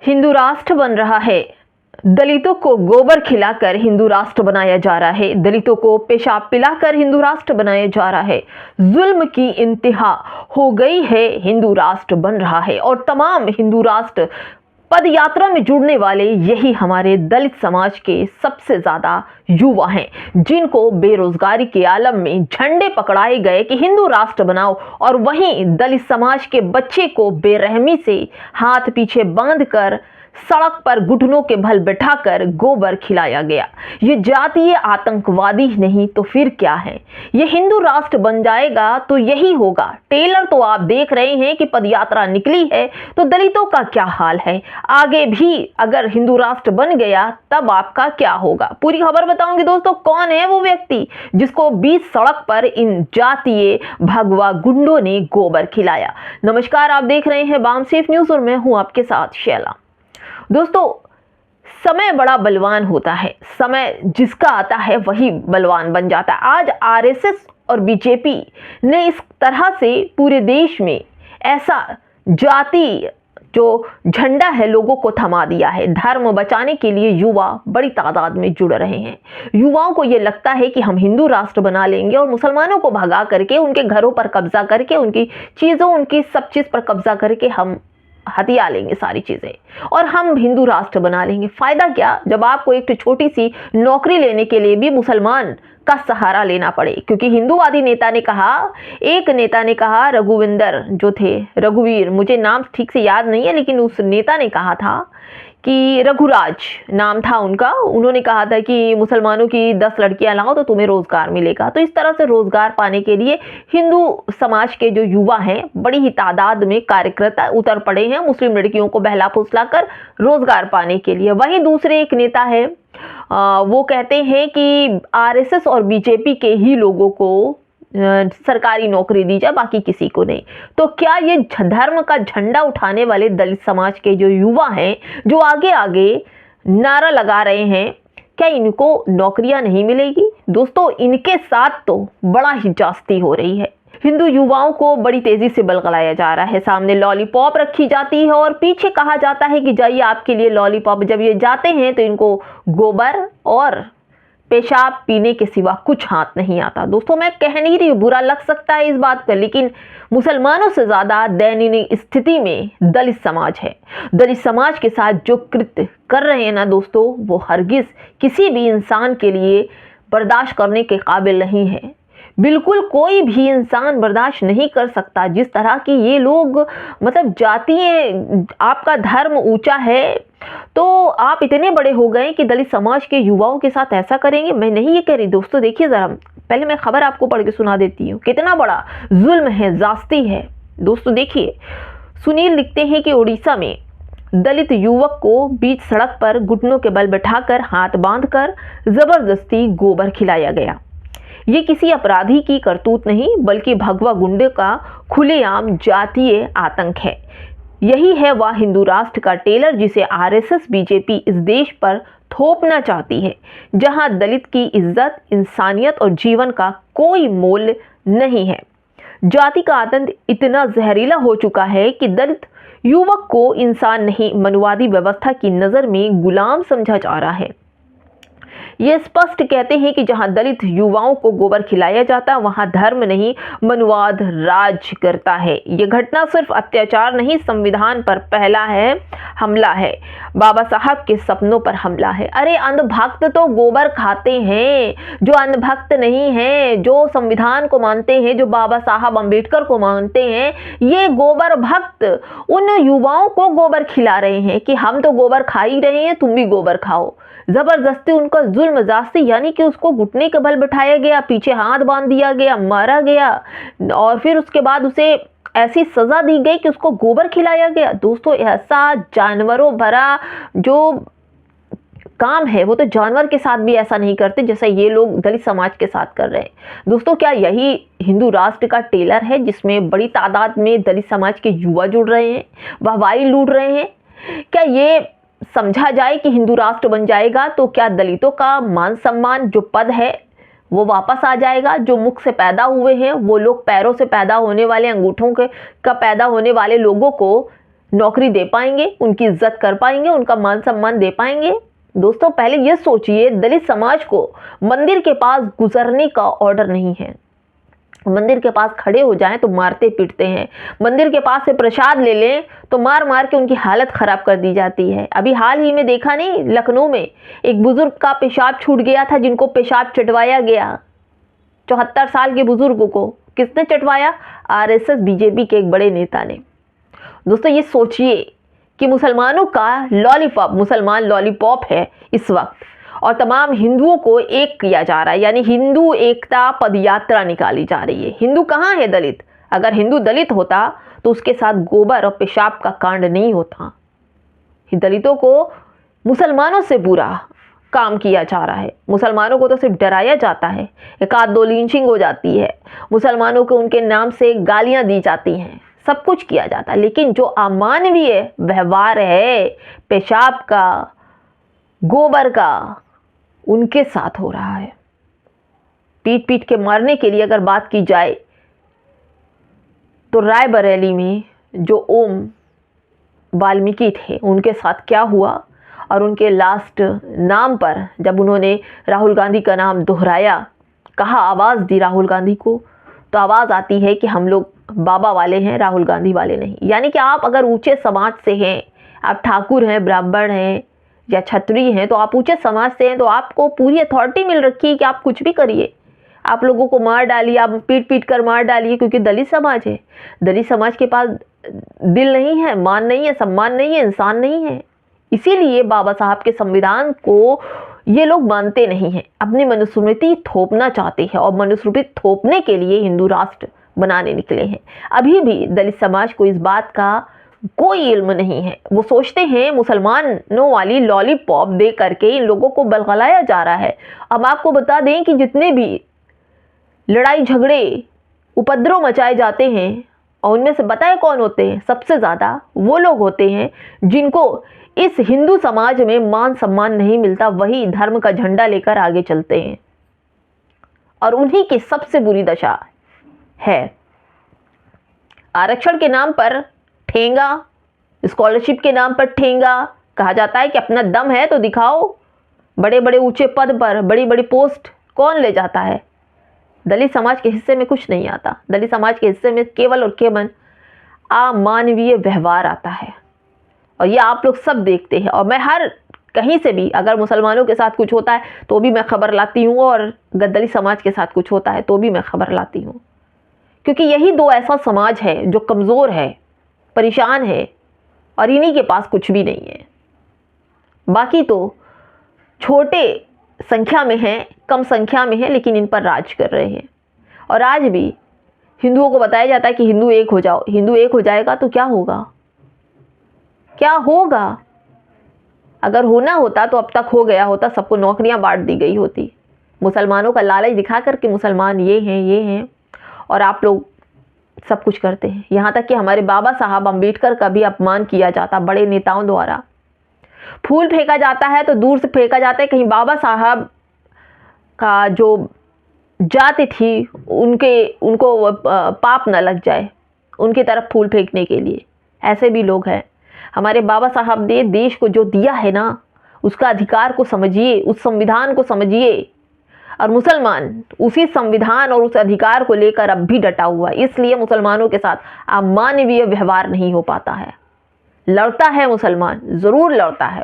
हिंदू राष्ट्र बन रहा है। दलितों को गोबर खिलाकर हिंदू राष्ट्र बनाया जा रहा है। दलितों को पेशाब पिलाकर हिंदू राष्ट्र बनाया जा रहा है। जुल्म की इंतहा हो गई है, हिंदू राष्ट्र बन रहा है। और तमाम हिंदू राष्ट्र पद यात्रा में जुड़ने वाले यही हमारे दलित समाज के सबसे ज्यादा युवा हैं, जिनको बेरोजगारी के आलम में झंडे पकड़ाए गए कि हिंदू राष्ट्र बनाओ, और वहीं दलित समाज के बच्चे को बेरहमी से हाथ पीछे बांधकर सड़क पर घुटनों के बल बैठाकर गोबर खिलाया गया। ये जातीय आतंकवादी नहीं तो फिर क्या है? ये हिंदू राष्ट्र बन जाएगा तो यही होगा। टेलर तो आप देख रहे हैं कि पदयात्रा निकली है, तो दलितों का क्या हाल है? आगे भी अगर हिंदू राष्ट्र बन गया तब आपका क्या होगा? पूरी खबर बताऊंगी दोस्तों। कौन है वो व्यक्ति जिसको बीच सड़क पर इन जातीय भगवा गुंडों ने गोबर खिलाया? नमस्कार, आप देख रहे हैं बामसेफ न्यूज और मैं हूं आपके साथ शैला। दोस्तों, समय बड़ा बलवान होता है। समय जिसका आता है वही बलवान बन जाता है। आज आरएसएस और बीजेपी ने इस तरह से पूरे देश में ऐसा जाति जो झंडा है लोगों को थमा दिया है। धर्म बचाने के लिए युवा बड़ी तादाद में जुड़ रहे हैं। युवाओं को ये लगता है कि हम हिंदू राष्ट्र बना लेंगे और मुसलमानों को भगा करके, उनके घरों पर कब्जा करके, उनकी चीज़ों, उनकी सब चीज़ पर कब्जा करके हम हथिया लेंगे सारी चीजें और हम हिंदू राष्ट्र बना लेंगे। फायदा क्या जब आपको एक छोटी सी नौकरी लेने के लिए भी मुसलमान का सहारा लेना पड़े? क्योंकि हिंदूवादी नेता ने कहा, एक नेता ने कहा, रघुविंदर जो थे, रघुवीर, मुझे नाम ठीक से याद नहीं है, लेकिन उस नेता ने कहा था कि रघुराज नाम था उनका, उन्होंने कहा था कि मुसलमानों की 10 लड़कियां लाओ तो तुम्हें रोजगार मिलेगा। तो इस तरह से रोजगार पाने के लिए हिंदू समाज के जो युवा हैं बड़ी ही तादाद में कार्यकर्ता उतर पड़े हैं मुस्लिम लड़कियों को बहला फुसला कर रोजगार पाने के लिए। वहीं दूसरे एक नेता है, वो कहते हैं कि आरएसएस और बीजेपी के ही लोगों को सरकारी नौकरी दी जाए, बाकी किसी को नहीं। तो क्या ये धर्म का झंडा उठाने वाले दलित समाज के जो युवा हैं, जो आगे आगे नारा लगा रहे हैं, क्या इनको नौकरियां नहीं मिलेगी? दोस्तों, इनके साथ तो बड़ा ही जास्ती हो रही है। हिंदू युवाओं को बड़ी तेजी से बलगलाया जा रहा है। सामने लॉलीपॉप रखी जाती है और पीछे कहा जाता है कि जाइए आपके लिए लॉलीपॉप। जब ये जाते हैं तो इनको गोबर और पेशाब पीने के सिवा कुछ हाथ नहीं आता। दोस्तों, मैं कह नहीं रही, बुरा लग सकता है इस बात पर, लेकिन मुसलमानों से ज्यादा दयनीय स्थिति में दलित समाज है। दलित समाज के साथ जो कृत्य कर रहे हैं ना दोस्तों, वो हरगिज किसी भी इंसान के लिए बर्दाश्त करने के काबिल नहीं है। बिल्कुल कोई भी इंसान बर्दाश्त नहीं कर सकता जिस तरह की ये लोग, मतलब जातीय, आपका धर्म ऊंचा है तो आप इतने बड़े हो गए कि दलित समाज के युवाओं के साथ ऐसा करेंगे। मैं नहीं ये कह रही दोस्तों, देखिए जरा, पहले मैं खबर आपको पढ़ के सुना देती हूँ। कितना बड़ा जुल्म है, जास्ती है। दोस्तों देखिए, सुनील लिखते हैं कि उड़ीसा में दलित युवक को बीच सड़क पर घुटनों के बल बैठाकर हाथ बांधकर जबरदस्ती गोबर खिलाया गया। ये किसी अपराधी की करतूत नहीं, बल्कि भगवा गुंडे का खुलेआम जातीय आतंक है। यही है वह हिंदू राष्ट्र का टेलर जिसे आरएसएस बीजेपी इस देश पर थोपना चाहती है, जहां दलित की इज्जत, इंसानियत और जीवन का कोई मोल नहीं है। जाति का आतंक इतना जहरीला हो चुका है कि दलित युवक को इंसान नहीं, मनुवादी व्यवस्था की नजर में गुलाम समझा जा रहा है। ये स्पष्ट कहते हैं कि जहां दलित युवाओं को गोबर खिलाया जाता है वहां धर्म नहीं, मनुवाद राज करता है। ये घटना सिर्फ अत्याचार नहीं, संविधान पर पहला है हमला है, बाबा साहब के सपनों पर हमला है। अरे अंधभक्त तो गोबर खाते हैं, जो अंधभक्त नहीं है, जो संविधान को मानते हैं, जो बाबा साहब अम्बेडकर को मानते हैं, ये गोबर भक्त उन युवाओं को गोबर खिला रहे हैं कि हम तो गोबर खा ही रहे हैं, तुम भी गोबर खाओ। जबरदस्ती उनका जुल्म जास्ती, यानी कि उसको घुटने के बल बिठाया गया, पीछे हाथ बांध दिया गया, मारा गया और फिर उसके बाद उसे ऐसी सजा दी गई कि उसको गोबर खिलाया गया। दोस्तों, ऐसा जानवरों भरा जो काम है वो तो जानवर के साथ भी ऐसा नहीं करते जैसा ये लोग दलित समाज के साथ कर रहे हैं। दोस्तों, क्या यही हिंदू राष्ट्र का टेलर है जिसमें बड़ी तादाद में दलित समाज के युवा जुड़ रहे हैं, वाहवाही लूट रहे हैं? क्या ये समझा जाए कि हिंदू राष्ट्र बन जाएगा तो क्या दलितों का मान सम्मान, जो पद है, वो वापस आ जाएगा? जो मुख से पैदा हुए हैं वो लोग पैरों से पैदा होने वाले, अंगूठों के का पैदा होने वाले लोगों को नौकरी दे पाएंगे, उनकी इज्जत कर पाएंगे, उनका मान सम्मान दे पाएंगे? दोस्तों पहले ये सोचिए, दलित समाज को मंदिर के पास गुजरने का ऑर्डर नहीं है। मंदिर के पास खड़े हो जाएं तो मारते पीटते हैं, मंदिर के पास से प्रसाद ले लें तो मार मार के उनकी हालत खराब कर दी जाती है। अभी हाल ही में देखा नहीं, लखनऊ में एक बुजुर्ग का पेशाब छूट गया था, जिनको पेशाब चटवाया गया। 74 साल के बुजुर्ग को किसने चटवाया? आरएसएस बीजेपी के एक बड़े नेता ने। दोस्तों ये सोचिए कि मुसलमानों का लॉलीपॉप, मुसलमान लॉलीपॉप है इस वक्त, और तमाम हिंदुओं को एक किया जा रहा है, यानी हिंदू एकता पदयात्रा निकाली जा रही है। हिंदू कहाँ है दलित? अगर हिंदू दलित होता तो उसके साथ गोबर और पेशाब का कांड नहीं होता। दलितों को मुसलमानों से बुरा काम किया जा रहा है, मुसलमानों को तो सिर्फ डराया जाता है, एक आध दो लिंचिंग हो जाती है, मुसलमानों को उनके नाम से गालियां दी जाती हैं, सब कुछ किया जाता है। लेकिन जो अमानवीय व्यवहार है पेशाब का, गोबर का, उनके साथ हो रहा है। पीट पीट के मारने के लिए अगर बात की जाए तो रायबरेली में जो ओम वाल्मीकि थे उनके साथ क्या हुआ, और उनके लास्ट नाम पर जब उन्होंने राहुल गांधी का नाम दोहराया, कहा, आवाज़ दी राहुल गांधी को, तो आवाज़ आती है कि हम लोग बाबा वाले हैं, राहुल गांधी वाले नहीं। यानी कि आप अगर ऊंचे समाज से हैं, आप ठाकुर हैं, ब्राह्मण हैं या क्षत्रिय हैं, तो आप ऊंचे समाज से हैं, तो आपको पूरी अथॉरिटी मिल रखी है कि आप कुछ भी करिए, आप लोगों को मार डालिए, आप पीट पीट कर मार डालिए, क्योंकि दलित समाज है। दलित समाज के पास दिल नहीं है, मान नहीं है, सम्मान नहीं है, इंसान नहीं है। इसीलिए बाबा साहब के संविधान को ये लोग मानते नहीं हैं, अपनी मनुस्मृति थोपना चाहते हैं, और मनुस्मृति थोपने के लिए हिंदू राष्ट्र बनाने निकले हैं। अभी भी दलित समाज को इस बात का कोई इल्म नहीं है। वो सोचते हैं मुसलमानों वाली लॉलीपॉप दे करके इन लोगों को बलगलाया जा रहा है। अब आपको बता दें कि जितने भी लड़ाई झगड़े उपद्रव मचाए जाते हैं, और उनमें से बताए कौन होते हैं? सबसे ज़्यादा वो लोग होते हैं जिनको इस हिंदू समाज में मान सम्मान नहीं मिलता, वही धर्म का झंडा लेकर आगे चलते हैं, और उन्हीं की सबसे बुरी दशा है। आरक्षण के नाम पर ठेंगा, स्कॉलरशिप के नाम पर ठेंगा, कहा जाता है कि अपना दम है तो दिखाओ। बड़े बड़े ऊंचे पद पर बड़ी बड़ी पोस्ट कौन ले जाता है? दलित समाज के हिस्से में कुछ नहीं आता। दलित समाज के हिस्से में केवल और केवल अमानवीय व्यवहार आता है, और ये आप लोग सब देखते हैं। और मैं हर कहीं से भी अगर मुसलमानों के साथ कुछ होता है तो भी मैं खबर लाती हूँ, और अगर दलित समाज के साथ कुछ होता है तो भी मैं खबर लाती हूँ, क्योंकि यही दो ऐसा समाज है जो कमज़ोर है, परेशान है, और इन्हीं के पास कुछ भी नहीं है। बाकी तो छोटे संख्या में हैं, कम संख्या में हैं, लेकिन इन पर राज कर रहे हैं। और आज भी हिंदुओं को बताया जाता है कि हिंदू एक हो जाओ। हिंदू एक हो जाएगा तो क्या होगा? क्या होगा? अगर होना होता तो अब तक हो गया होता, सबको नौकरियां बांट दी गई होती। मुसलमानों का लालच दिखा करके मुसलमान ये हैं, और आप लोग सब कुछ करते हैं। यहाँ तक कि हमारे बाबा साहब अम्बेडकर का भी अपमान किया जाता बड़े नेताओं द्वारा। फूल फेंका जाता है तो दूर से फेंका जाता है, कहीं बाबा साहब का जो जाति थी उनको पाप न लग जाए, उनकी तरफ फूल फेंकने के लिए। ऐसे भी लोग हैं। हमारे बाबा साहब ने देश को जो दिया है ना, उसका अधिकार को समझिए, उस संविधान को समझिए। और मुसलमान उसी संविधान और उस अधिकार को लेकर अब भी डटा हुआ है। इसलिए मुसलमानों के साथ अमानवीय व्यवहार नहीं हो पाता है। लड़ता है मुसलमान, ज़रूर लड़ता है,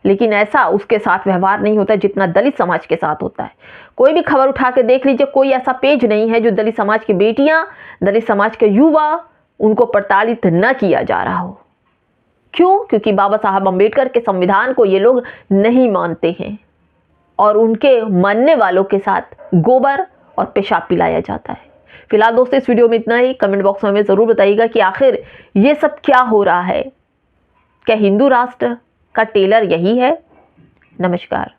लेकिन ऐसा उसके साथ व्यवहार नहीं होता जितना दलित समाज के साथ होता है। कोई भी खबर उठा के देख लीजिए, कोई ऐसा पेज नहीं है जो दलित समाज की बेटियां, दलित समाज के युवा, उनको प्रताड़ित न किया जा रहा हो। क्यों? क्योंकि बाबा साहब अम्बेडकर के संविधान को ये लोग नहीं मानते हैं, और उनके मानने वालों के साथ गोबर और पेशाब पिलाया जाता है। फिलहाल दोस्तों इस वीडियो में इतना ही। कमेंट बॉक्स में हमें ज़रूर बताइएगा कि आखिर ये सब क्या हो रहा है। क्या हिंदू राष्ट्र का टेलर यही है? नमस्कार।